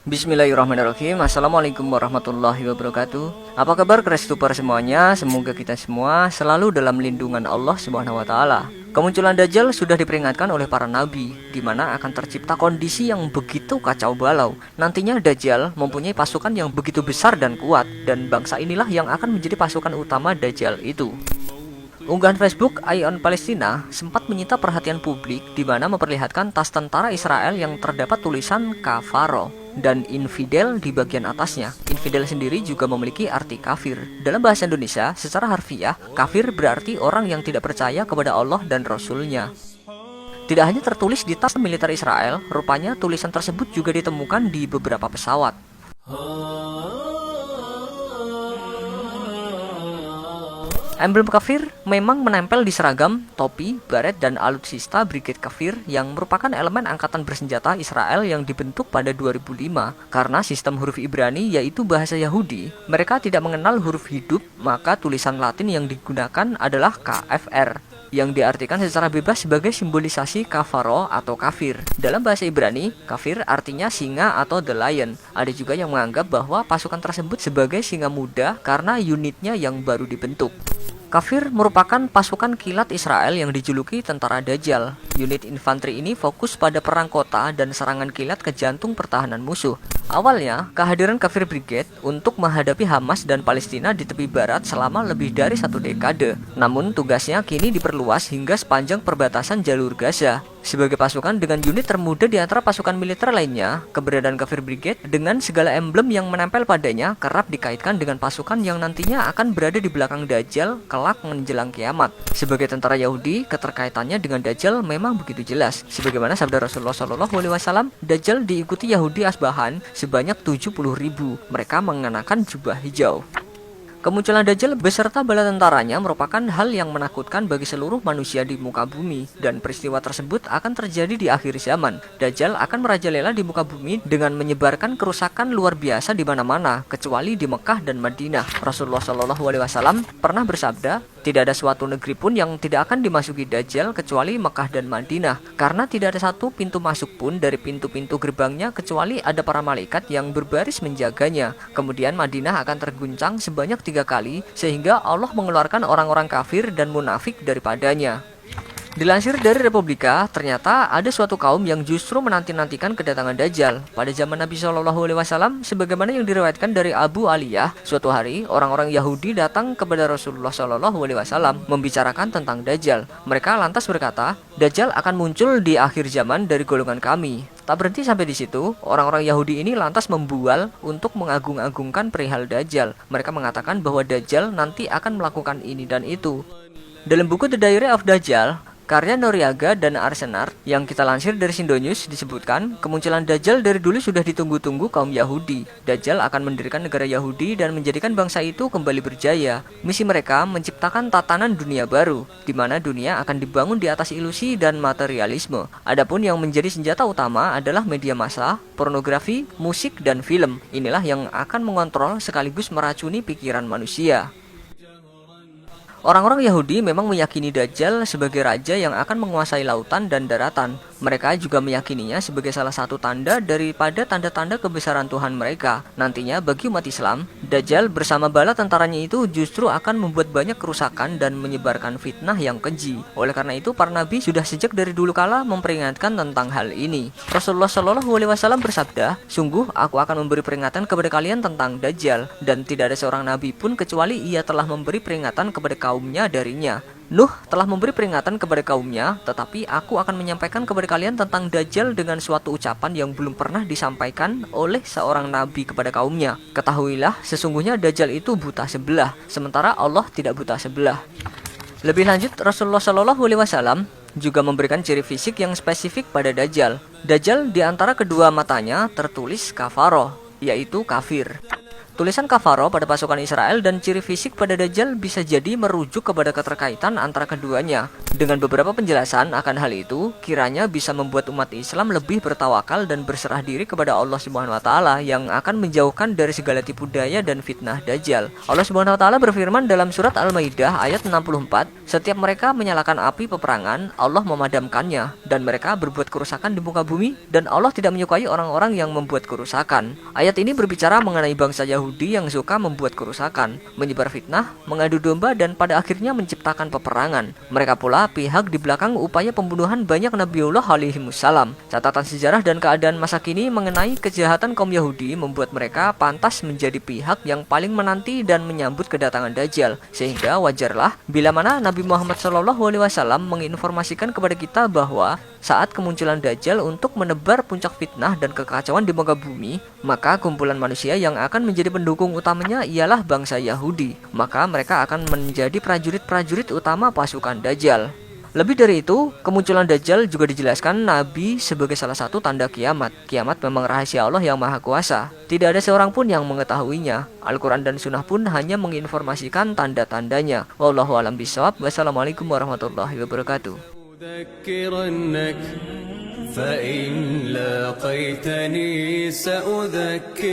Bismillahirrahmanirrahim. Assalamualaikum warahmatullahi wabarakatuh. Apa kabar Krestuper semuanya? Semoga kita semua selalu dalam lindungan Allah Subhanahu wa taala. Kemunculan Dajjal sudah diperingatkan oleh para nabi, di mana akan tercipta kondisi yang begitu kacau balau. Nantinya Dajjal mempunyai pasukan yang begitu besar dan kuat, dan bangsa inilah yang akan menjadi pasukan utama Dajjal itu. Unggahan Facebook Ion Palestina sempat menyita perhatian publik, di mana memperlihatkan tas tentara Israel yang terdapat tulisan kafaro dan infidel di bagian atasnya. Infidel sendiri juga memiliki arti kafir. Dalam bahasa Indonesia, secara harfiah, kafir berarti orang yang tidak percaya kepada Allah dan Rasul-Nya. Tidak hanya tertulis di tas militer Israel, rupanya tulisan tersebut juga ditemukan di beberapa pesawat. Emblem kafir memang menempel di seragam, topi, baret, dan alutsista Brigade Kafir yang merupakan elemen angkatan bersenjata Israel yang dibentuk pada 2005. Karena sistem huruf Ibrani yaitu bahasa Yahudi, mereka tidak mengenal huruf hidup, maka tulisan Latin yang digunakan adalah KFR, yang diartikan secara bebas sebagai simbolisasi kafaro atau kafir. Dalam bahasa Ibrani, kafir artinya singa atau the lion. Ada juga yang menganggap bahwa pasukan tersebut sebagai singa muda karena unitnya yang baru dibentuk. Kafir merupakan pasukan kilat Israel yang dijuluki tentara Dajjal. Unit infanteri ini fokus pada perang kota dan serangan kilat ke jantung pertahanan musuh. Awalnya, kehadiran Kafir Brigade untuk menghadapi Hamas dan Palestina di tepi barat selama lebih dari 1 dekade. Namun tugasnya kini diperluas hingga sepanjang perbatasan jalur Gaza. Sebagai pasukan dengan unit termuda di antara pasukan militer lainnya, keberadaan Kafir Brigade dengan segala emblem yang menempel padanya kerap dikaitkan dengan pasukan yang nantinya akan berada di belakang Dajjal kelak menjelang kiamat. Sebagai tentara Yahudi, keterkaitannya dengan Dajjal memang begitu jelas. Sebagaimana sabda Rasulullah SAW, Dajjal diikuti Yahudi Asbahan sebanyak 70.000. Mereka mengenakan jubah hijau. Kemunculan Dajjal beserta bala tentaranya merupakan hal yang menakutkan bagi seluruh manusia di muka bumi, dan peristiwa tersebut akan terjadi di akhir zaman. Dajjal akan merajalela di muka bumi dengan menyebarkan kerusakan luar biasa di mana-mana, kecuali di Mekah dan Madinah. Rasulullah SAW pernah bersabda, tidak ada suatu negeri pun yang tidak akan dimasuki Dajjal kecuali Mekah dan Madinah, karena tidak ada satu pintu masuk pun dari pintu-pintu gerbangnya kecuali ada para malaikat yang berbaris menjaganya. Kemudian Madinah akan terguncang sebanyak 3 kali, sehingga Allah mengeluarkan orang-orang kafir dan munafik daripadanya. Dilansir dari Republika, ternyata ada suatu kaum yang justru menanti-nantikan kedatangan Dajjal. Pada zaman Nabi SAW, sebagaimana yang diriwayatkan dari Abu Aliyah, suatu hari orang-orang Yahudi datang kepada Rasulullah SAW membicarakan tentang Dajjal. Mereka lantas berkata, Dajjal akan muncul di akhir zaman dari golongan kami. Tak berhenti sampai di situ, orang-orang Yahudi ini lantas membual untuk mengagung-agungkan perihal Dajjal. Mereka mengatakan bahwa Dajjal nanti akan melakukan ini dan itu. Dalam buku The Diary of Dajjal, karya Noriaga dan Arsenar yang kita lansir dari Sindonews disebutkan, kemunculan Dajjal dari dulu sudah ditunggu-tunggu kaum Yahudi. Dajjal akan mendirikan negara Yahudi dan menjadikan bangsa itu kembali berjaya. Misi mereka menciptakan tatanan dunia baru, di mana dunia akan dibangun di atas ilusi dan materialisme. Adapun yang menjadi senjata utama adalah media massa, pornografi, musik, dan film. Inilah yang akan mengontrol sekaligus meracuni pikiran manusia. Orang-orang Yahudi memang meyakini Dajjal sebagai raja yang akan menguasai lautan dan daratan. Mereka juga meyakininya sebagai salah satu tanda daripada tanda-tanda kebesaran Tuhan mereka. Nantinya bagi umat Islam, Dajjal bersama bala tentaranya itu justru akan membuat banyak kerusakan dan menyebarkan fitnah yang keji. Oleh karena itu, para nabi sudah sejak dari dulu kala memperingatkan tentang hal ini. Rasulullah SAW bersabda, sungguh aku akan memberi peringatan kepada kalian tentang Dajjal, dan tidak ada seorang nabi pun kecuali ia telah memberi peringatan kepada kaumnya darinya. Nuh telah memberi peringatan kepada kaumnya, tetapi aku akan menyampaikan kepada kalian tentang Dajjal dengan suatu ucapan yang belum pernah disampaikan oleh seorang nabi kepada kaumnya. Ketahuilah, sesungguhnya Dajjal itu buta sebelah, sementara Allah tidak buta sebelah. Lebih lanjut, Rasulullah SAW juga memberikan ciri fisik yang spesifik pada Dajjal. Dajjal di antara kedua matanya tertulis kafaro, yaitu kafir. Tulisan kafaro pada pasukan Israel dan ciri fisik pada Dajjal bisa jadi merujuk kepada keterkaitan antara keduanya. Dengan beberapa penjelasan akan hal itu, kiranya bisa membuat umat Islam lebih bertawakal dan berserah diri kepada Allah Subhanahu wa taala yang akan menjauhkan dari segala tipu daya dan fitnah Dajjal. Allah Subhanahu wa taala berfirman dalam surat Al-Maidah ayat 64, "Setiap mereka menyalakan api peperangan, Allah memadamkannya, dan mereka berbuat kerusakan di muka bumi, dan Allah tidak menyukai orang-orang yang membuat kerusakan." Ayat ini berbicara mengenai bangsa Yahudi yang suka membuat kerusakan, menyebar fitnah, mengadu domba, dan pada akhirnya menciptakan peperangan. Mereka pula pihak di belakang upaya pembunuhan banyak Nabiullah alaihimussalam. Catatan sejarah dan keadaan masa kini mengenai kejahatan kaum Yahudi membuat mereka pantas menjadi pihak yang paling menanti dan menyambut kedatangan Dajjal, sehingga wajarlah bila mana Nabi Muhammad SAW menginformasikan kepada kita bahwa saat kemunculan Dajjal untuk menebar puncak fitnah dan kekacauan di muka bumi, maka kumpulan manusia yang akan menjadi pendukung utamanya ialah bangsa Yahudi. Maka mereka akan menjadi prajurit-prajurit utama pasukan Dajjal. Lebih dari itu, kemunculan Dajjal juga dijelaskan Nabi sebagai salah satu tanda kiamat. Kiamat memang rahasia Allah yang Maha Kuasa. Tidak ada seorang pun yang mengetahuinya. Al-Quran dan Sunnah pun hanya menginformasikan tanda-tandanya. Wallahu a'lam bishawab. Wassalamualaikum warahmatullahi wabarakatuh. فإن لاقيتني سأذكرنك